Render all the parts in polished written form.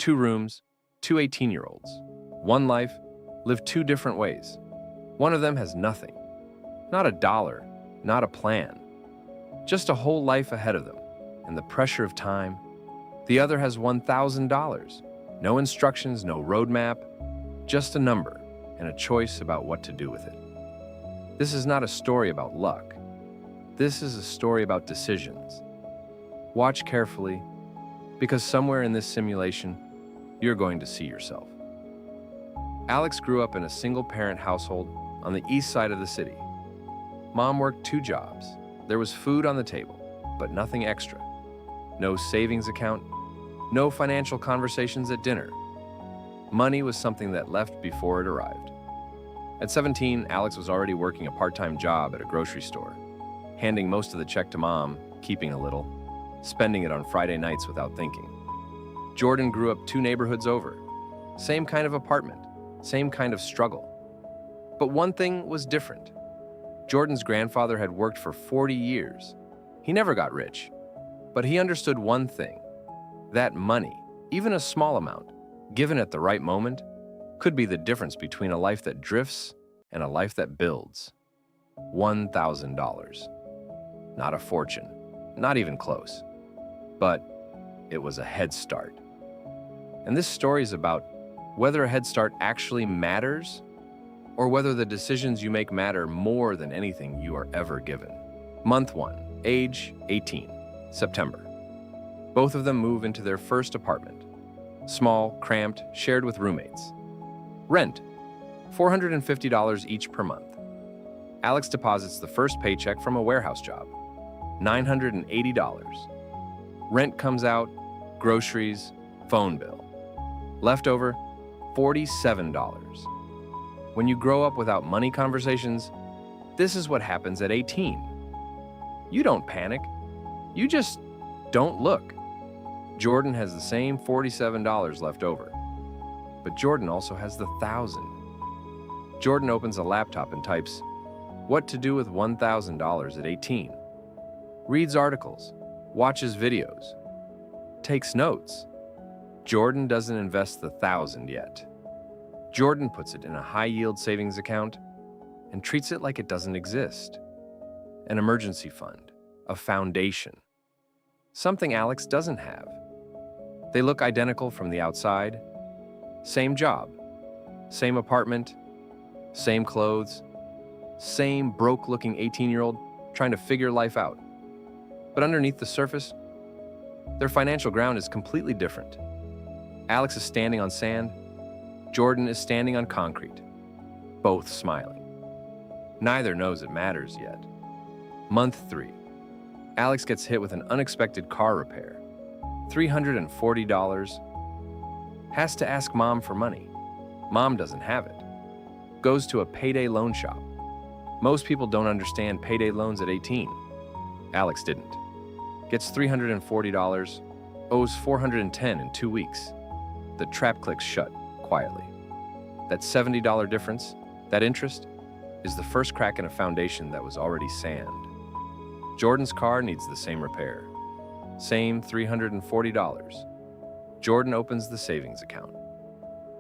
2 rooms, 2 18-year-olds. One life, lived 2 different ways. One of them has nothing. Not a dollar, not a plan. Just a whole life ahead of them, and the pressure of time. The other has $1,000. No instructions, no roadmap, just a number and a choice about what to do with it. This is not a story about luck. This is a story about decisions. Watch carefully, because somewhere in this simulation, you're going to see yourself. Alex grew up in a single-parent household on the east side of the city. Mom worked 2 jobs. There was food on the table, but nothing extra. No savings account, no financial conversations at dinner. Money was something that left before it arrived. At 17, Alex was already working a part-time job at a grocery store, handing most of the check to Mom, keeping a little, spending it on Friday nights without thinking. Jordan grew up 2 neighborhoods over. Same kind of apartment, same kind of struggle. But one thing was different. Jordan's grandfather had worked for 40 years. He never got rich, but he understood one thing: that money, even a small amount, given at the right moment, could be the difference between a life that drifts and a life that builds. $1,000. Not a fortune, not even close. But it was a head start. And this story is about whether a head start actually matters or whether the decisions you make matter more than anything you are ever given. Month 1, age 18, September. Both of them move into their first apartment. Small, cramped, shared with roommates. Rent, $450 each per month. Alex deposits the first paycheck from a warehouse job, $980. Rent comes out, groceries, phone bill. Leftover, $47. When you grow up without money conversations, this is what happens at 18. You don't panic. You just don't look. Jordan has the same $47 left over. But Jordan also has the 1,000. Jordan opens a laptop and types, "What to do with $1,000 at 18?" Reads articles, watches videos, takes notes. Jordan doesn't invest the 1,000 yet. Jordan puts it in a high-yield savings account and treats it like it doesn't exist. An emergency fund, a foundation. Something Alex doesn't have. They look identical from the outside. Same job, same apartment, same clothes, same broke-looking 18-year-old trying to figure life out. But underneath the surface, their financial ground is completely different. Alex is standing on sand. Jordan is standing on concrete, both smiling. Neither knows it matters yet. Month 3. Alex gets hit with an unexpected car repair. $340. Has to ask Mom for money. Mom doesn't have it. Goes to a payday loan shop. Most people don't understand payday loans at 18. Alex didn't. Gets $340, owes $410 in 2 weeks. The trap clicks shut quietly. That $70 difference, that interest, is the first crack in a foundation that was already sand. Jordan's car needs the same repair. Same $340. Jordan opens the savings account.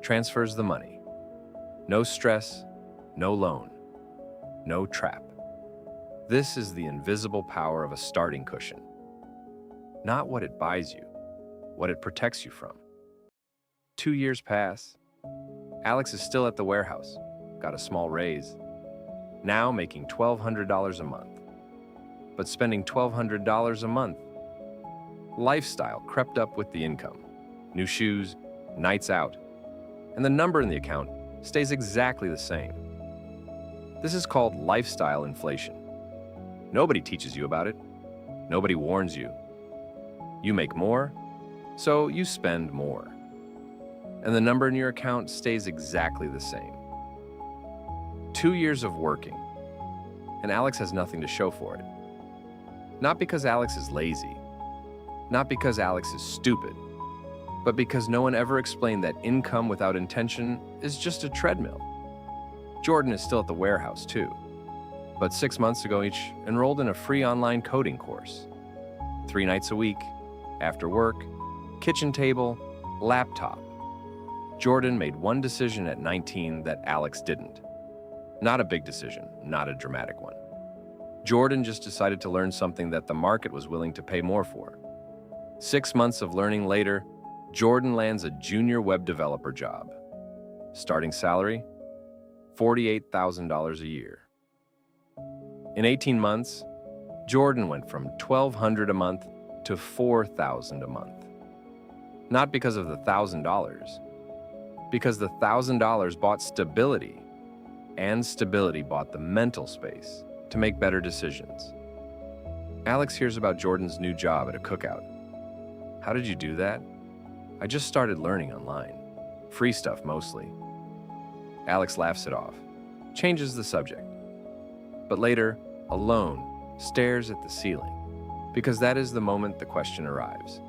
Transfers the money. No stress, no loan, no trap. This is the invisible power of a starting cushion. Not what it buys you, what it protects you from. 2 years pass. Alex is still at the warehouse, got a small raise. Now making $1,200 a month. But spending $1,200 a month. Lifestyle crept up with the income. New shoes, nights out. And the number in the account stays exactly the same. This is called lifestyle inflation. Nobody teaches you about it. Nobody warns you. You make more, so you spend more. And the number in your account stays exactly the same. 2 years of working, and Alex has nothing to show for it. Not because Alex is lazy, not because Alex is stupid, but because no one ever explained that income without intention is just a treadmill. Jordan is still at the warehouse too, but 6 months ago each enrolled in a free online coding course. 3 nights a week, after work, kitchen table, Laptop. Jordan made one decision at 19 that Alex didn't. Not a big decision, not a dramatic one. Jordan just decided to learn something that the market was willing to pay more for. 6 months of learning later, Jordan lands a junior web developer job. Starting salary, $48,000 a year. In 18 months, Jordan went from $1,200 a month to $4,000 a month. Not because of the $1,000, because the $1,000 bought stability, and stability bought the mental space to make better decisions. Alex hears about Jordan's new job at a cookout. How did you do that? I just started learning online. Free stuff mostly. Alex laughs it off, changes the subject. But later, alone, stares at the ceiling, because that is the moment the question arrives.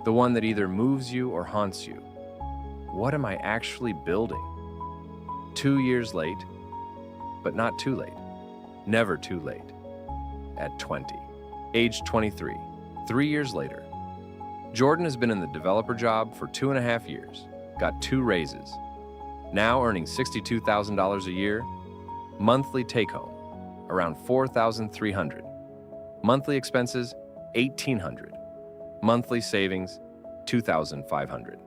The one that either moves you or haunts you. What am I actually building? 2 years late, but not too late. Never too late. At 20. Age 23. 3 years later. Jordan has been in the developer job for 2.5 years, got 2 raises. Now earning $62,000 a year, monthly take-home, around $4,300. Monthly expenses, $1,800. Monthly savings, $2,500.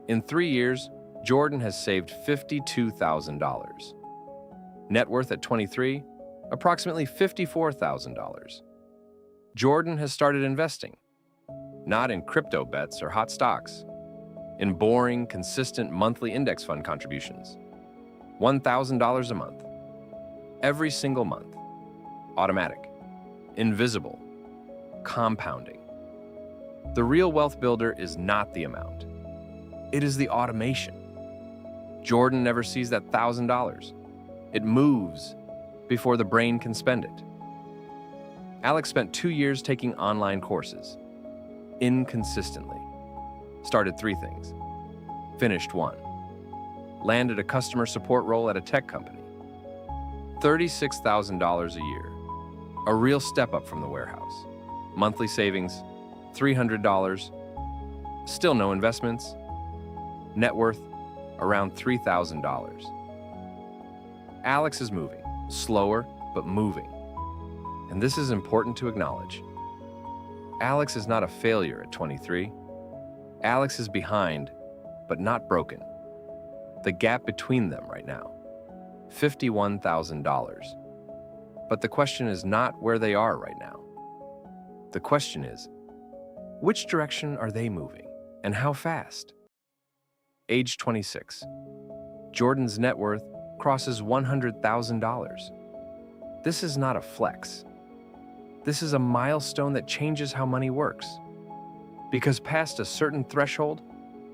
In 3 years, Jordan has saved $52,000. Net worth at 23, approximately $54,000. Jordan has started investing, not in crypto bets or hot stocks, in boring, consistent monthly index fund contributions. $1,000 a month. Every single month. Automatic. Invisible. Compounding. The real wealth builder is not the amount. It is the automation. Jordan never sees that $1,000. It moves before the brain can spend it. Alex spent 2 years taking online courses. Inconsistently. Started 3 things. Finished 1. Landed a customer support role at a tech company. $36,000 a year. A real step up from the warehouse. Monthly savings, $300. Still no investments. Net worth, around $3,000. Alex is moving, slower, but moving. And this is important to acknowledge. Alex is not a failure at 23. Alex is behind, but not broken. The gap between them right now, $51,000. But the question is not where they are right now. The question is, which direction are they moving, and how fast? Age 26. Jordan's net worth crosses $100,000. This is not a flex. This is a milestone that changes how money works. Because past a certain threshold,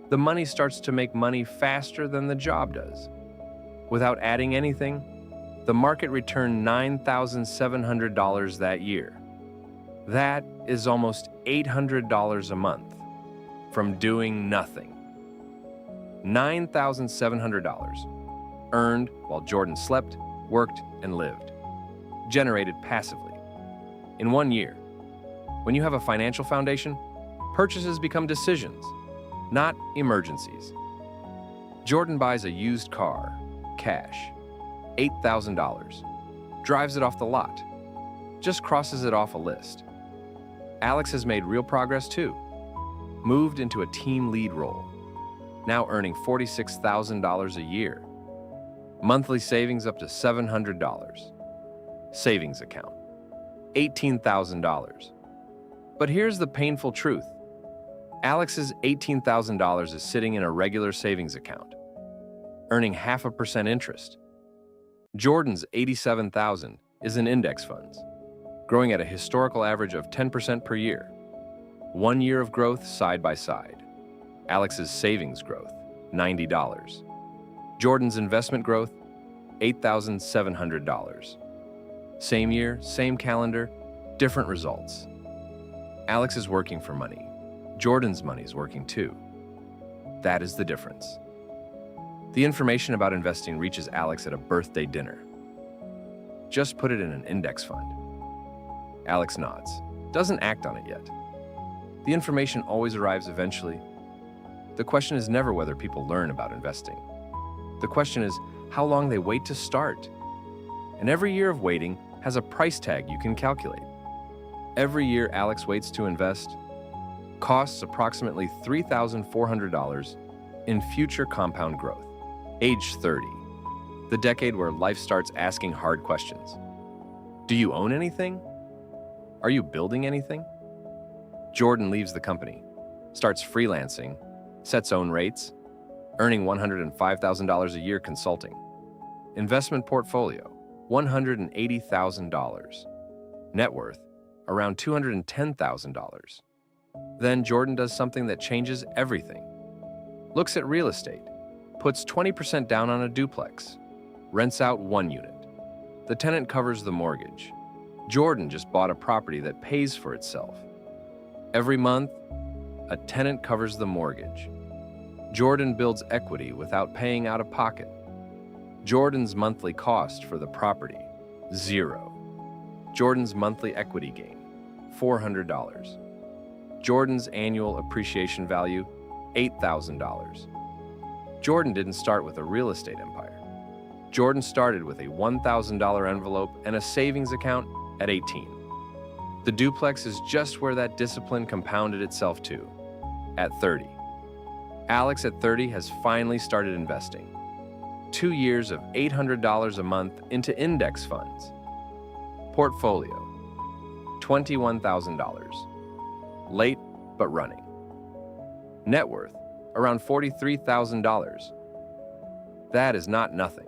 the money starts to make money faster than the job does. Without adding anything, the market returned $9,700 that year. That is almost $800 a month from doing nothing. $9,700 earned while Jordan slept, worked, and lived. Generated passively. In 1 year. When you have a financial foundation, purchases become decisions, not emergencies. Jordan buys a used car, cash, $8,000, drives it off the lot, just crosses it off a list. Alex has made real progress too. Moved into a team lead role, now earning $46,000 a year. Monthly savings up to $700. Savings account, $18,000. But here's the painful truth. Alex's $18,000 is sitting in a regular savings account, earning 0.5% interest. Jordan's $87,000 is in index funds, growing at a historical average of 10% per year. 1 year of growth side by side. Alex's savings growth, $90. Jordan's investment growth, $8,700. Same year, same calendar, different results. Alex is working for money. Jordan's money is working too. That is the difference. The information about investing reaches Alex at a birthday dinner. Just put it in an index fund. Alex nods, doesn't act on it yet. The information always arrives eventually. The question is never whether people learn about investing. The question is how long they wait to start. And every year of waiting has a price tag you can calculate. Every year Alex waits to invest costs approximately $3,400 in future compound growth. Age 30, the decade where life starts asking hard questions. Do you own anything? Are you building anything? Jordan leaves the company, starts freelancing, sets own rates, earning $105,000 a year consulting. Investment portfolio, $180,000. Net worth, around $210,000. Then Jordan does something that changes everything. Looks at real estate, puts 20% down on a duplex, rents out one unit. The tenant covers the mortgage. Jordan just bought a property that pays for itself. Every month, a tenant covers the mortgage. Jordan builds equity without paying out of pocket. Jordan's monthly cost for the property, $0. Jordan's monthly equity gain, $400. Jordan's annual appreciation value, $8,000. Jordan didn't start with a real estate empire. Jordan started with a $1,000 envelope and a savings account at 18. The duplex is just where that discipline compounded itself to, at 30. Alex at 30 has finally started investing. 2 years of $800 a month into index funds. Portfolio, $21,000. Late, but running. Net worth, around $43,000. That is not nothing.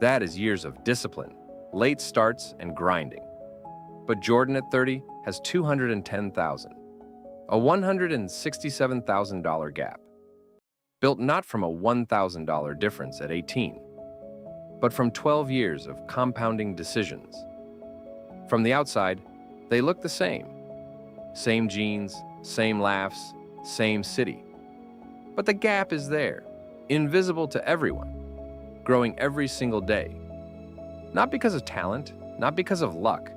That is years of discipline, late starts, and grinding. But Jordan at 30 has $210,000, a $167,000 gap, built not from a $1,000 difference at 18, but from 12 years of compounding decisions. From the outside, they look the same. Same jeans, same laughs, same city. But the gap is there, invisible to everyone, growing every single day. Not because of talent, not because of luck,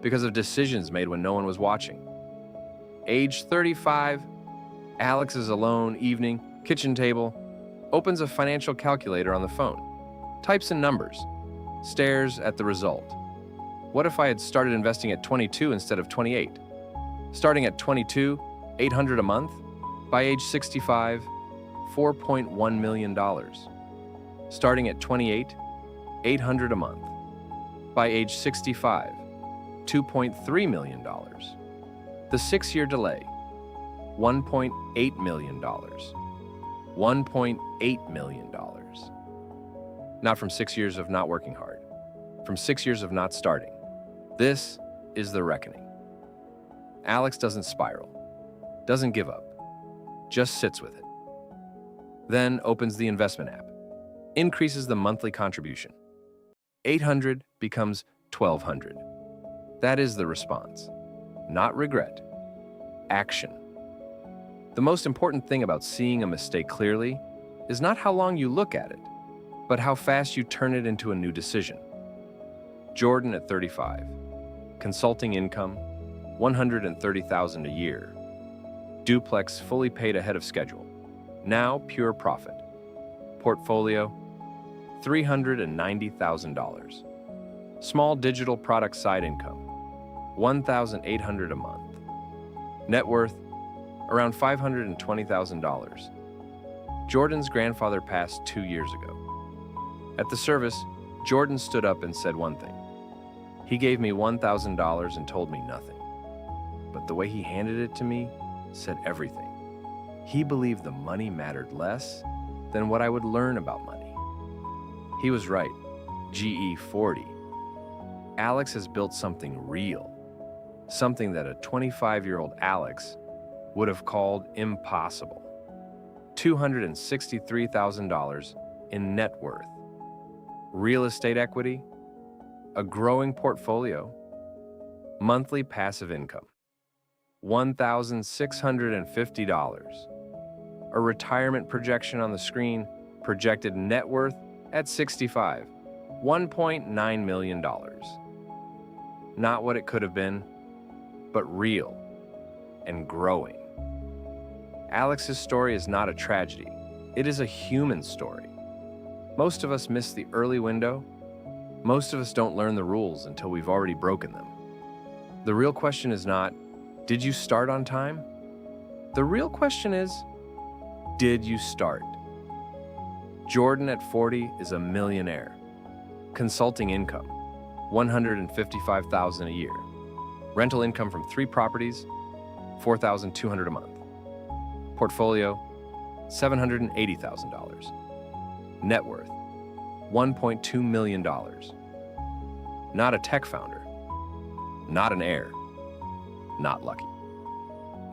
because of decisions made when no one was watching. Age 35, Alex is alone, evening, kitchen table, opens a financial calculator on the phone, types in numbers, stares at the result. What if I had started investing at 22 instead of 28? Starting at 22, $800 a month. By age 65, $4.1 million. Starting at 28, $800 a month. By age 65, $2.3 million. The 6-year delay, $1.8 million. $1.8 million. Not from 6 years of not working hard, from 6 years of not starting. This is the reckoning. Alex doesn't spiral, doesn't give up, just sits with it. Then opens the investment app, increases the monthly contribution. 800 becomes 1,200. That is the response. Not regret, action. The most important thing about seeing a mistake clearly is not how long you look at it, but how fast you turn it into a new decision. Jordan at 35, consulting income, $130,000 a year. Duplex fully paid ahead of schedule. Now pure profit. Portfolio, $390,000. Small digital product side income, $1,800 a month. Net worth, around $520,000. Jordan's grandfather passed 2 years ago. At the service, Jordan stood up and said one thing. He gave me $1,000 and told me nothing. But the way he handed it to me said everything. He believed the money mattered less than what I would learn about money. He was right. GE 40. Alex has built something real, something that a 25-year-old Alex would have called impossible. $263,000 in net worth. Real estate equity, a growing portfolio, monthly passive income, $1,650. A retirement projection on the screen, projected net worth at 65, $1.9 million. Not what it could have been, but real and growing. Alex's story is not a tragedy. It is a human story. Most of us miss the early window. Most of us don't learn the rules until we've already broken them. The real question is not, did you start on time? The real question is, did you start? Jordan at 40 is a millionaire. Consulting income, $155,000 a year. Rental income from 3 properties, $4,200 a month. Portfolio, $780,000. Net worth, $1.2 million. Not a tech founder. Not an heir. Not lucky.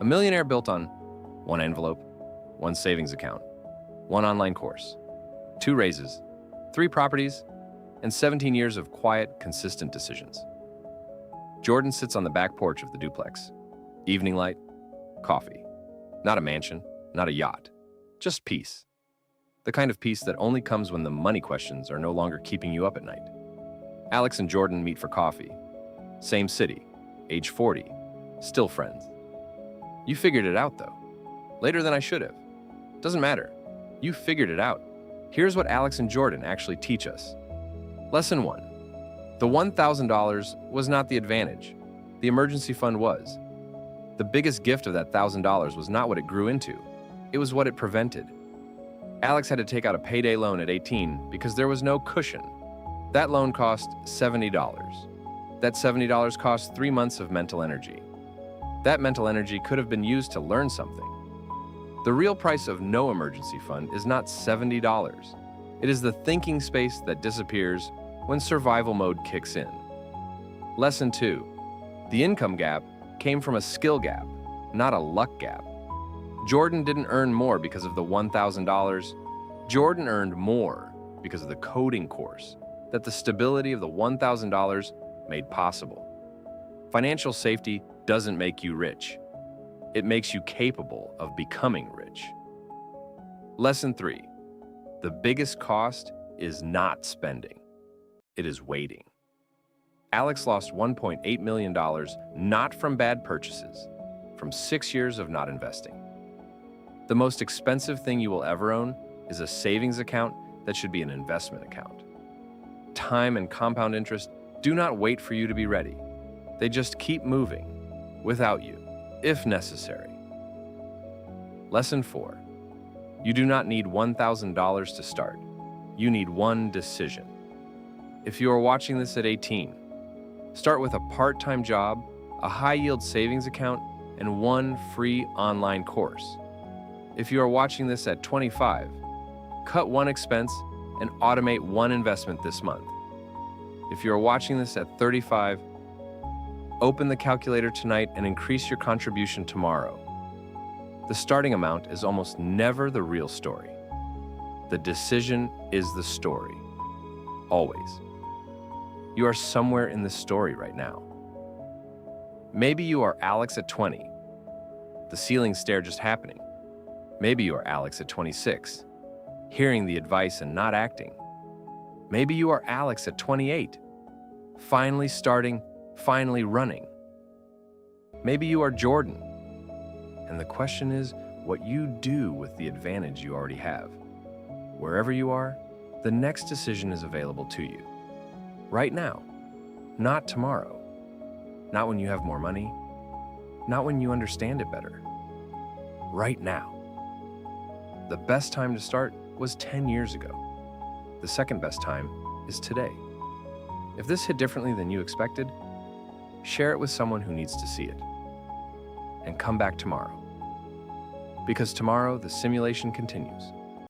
A millionaire built on 1 envelope, 1 savings account, 1 online course, 2 raises, 3 properties, and 17 years of quiet, consistent decisions. Jordan sits on the back porch of the duplex. Evening light, coffee. Not a mansion, not a yacht, just peace. The kind of peace that only comes when the money questions are no longer keeping you up at night. Alex and Jordan meet for coffee. Same city, age 40, still friends. You figured it out, though. Later than I should have. Doesn't matter. You figured it out. Here's what Alex and Jordan actually teach us. Lesson 1. The $1,000 was not the advantage. The emergency fund was. The biggest gift of that $1,000 was not what it grew into. It was what it prevented. Alex had to take out a payday loan at 18 because there was no cushion. That loan cost $70. That $70 cost 3 months of mental energy. That mental energy could have been used to learn something. The real price of no emergency fund is not $70. It is the thinking space that disappears when survival mode kicks in. Lesson 2. The income gap came from a skill gap, not a luck gap. Jordan didn't earn more because of the $1,000. Jordan earned more because of the coding course that the stability of the $1,000 made possible. Financial safety doesn't make you rich. It makes you capable of becoming rich. Lesson 3. The biggest cost is not spending. It is waiting. Alex lost $1.8 million not from bad purchases, from 6 years of not investing. The most expensive thing you will ever own is a savings account that should be an investment account. Time and compound interest do not wait for you to be ready. They just keep moving without you, if necessary. Lesson 4. You do not need $1,000 to start. You need one decision. If you are watching this at 18, start with a part-time job, a high-yield savings account, and 1 free online course. If you are watching this at 25, cut 1 expense and automate 1 investment this month. If you are watching this at 35, open the calculator tonight and increase your contribution tomorrow. The starting amount is almost never the real story. The decision is the story. Always. You are somewhere in the story right now. Maybe you are Alex at 20, the ceiling stare just happening. Maybe you are Alex at 26, hearing the advice and not acting. Maybe you are Alex at 28, finally starting, finally running. Maybe you are Jordan, and the question is what you do with the advantage you already have. Wherever you are, the next decision is available to you. Right now, not tomorrow, not when you have more money, not when you understand it better. Right now. The best time to start was 10 years ago. The second best time is today. If this hit differently than you expected, share it with someone who needs to see it. And come back tomorrow. Because tomorrow the simulation continues.